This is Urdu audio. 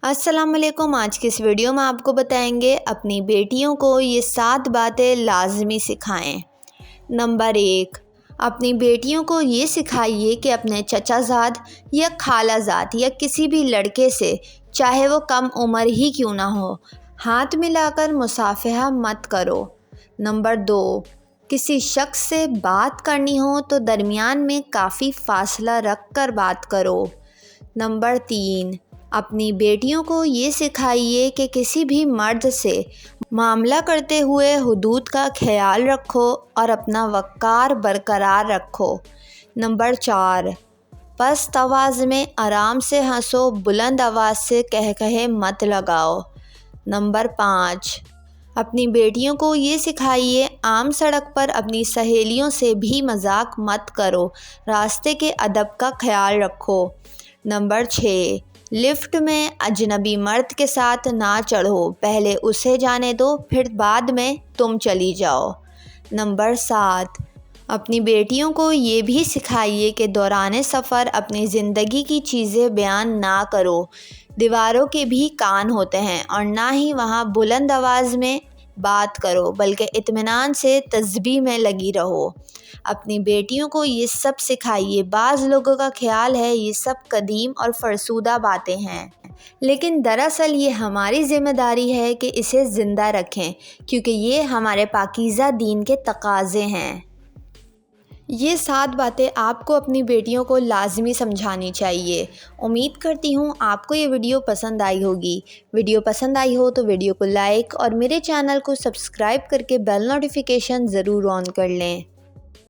السلام علیکم۔ آج کی اس ویڈیو میں آپ کو بتائیں گے اپنی بیٹیوں کو یہ 7 باتیں لازمی سکھائیں۔ نمبر 1، اپنی بیٹیوں کو یہ سکھائیے کہ اپنے چچا زاد یا خالہ زاد یا کسی بھی لڑکے سے، چاہے وہ کم عمر ہی کیوں نہ ہو، ہاتھ ملا کر مصافحہ مت کرو۔ نمبر 2، کسی شخص سے بات کرنی ہو تو درمیان میں کافی فاصلہ رکھ کر بات کرو۔ نمبر 3، اپنی بیٹیوں کو یہ سکھائیے کہ کسی بھی مرد سے معاملہ کرتے ہوئے حدود کا خیال رکھو اور اپنا وقار برقرار رکھو۔ نمبر 4، پست آواز میں آرام سے ہنسو، بلند آواز سے قہقہے مت لگاؤ۔ نمبر 5، اپنی بیٹیوں کو یہ سکھائیے عام سڑک پر اپنی سہیلیوں سے بھی مذاق مت کرو، راستے کے ادب کا خیال رکھو۔ نمبر 6، لفٹ میں اجنبی مرد کے ساتھ نہ چڑھو، پہلے اسے جانے دو پھر بعد میں تم چلی جاؤ۔ نمبر 7، اپنی بیٹیوں کو یہ بھی سکھائیے کہ دوران سفر اپنی زندگی کی چیزیں بیان نہ کرو، دیواروں کے بھی کان ہوتے ہیں، اور نہ ہی وہاں بلند آواز میں بات کرو بلکہ اطمینان سے تسبیح میں لگی رہو۔ اپنی بیٹیوں کو یہ سب سکھائیے۔ بعض لوگوں کا خیال ہے یہ سب قدیم اور فرسودہ باتیں ہیں، لیکن دراصل یہ ہماری ذمہ داری ہے کہ اسے زندہ رکھیں، کیونکہ یہ ہمارے پاکیزہ دین کے تقاضے ہیں۔ یہ 7 باتیں آپ کو اپنی بیٹیوں کو لازمی سمجھانی چاہیے۔ امید کرتی ہوں آپ کو یہ ویڈیو پسند آئی ہوگی۔ ویڈیو پسند آئی ہو تو ویڈیو کو لائک اور میرے چینل کو سبسکرائب کر کے بیل نوٹیفیکیشن ضرور آن کر لیں۔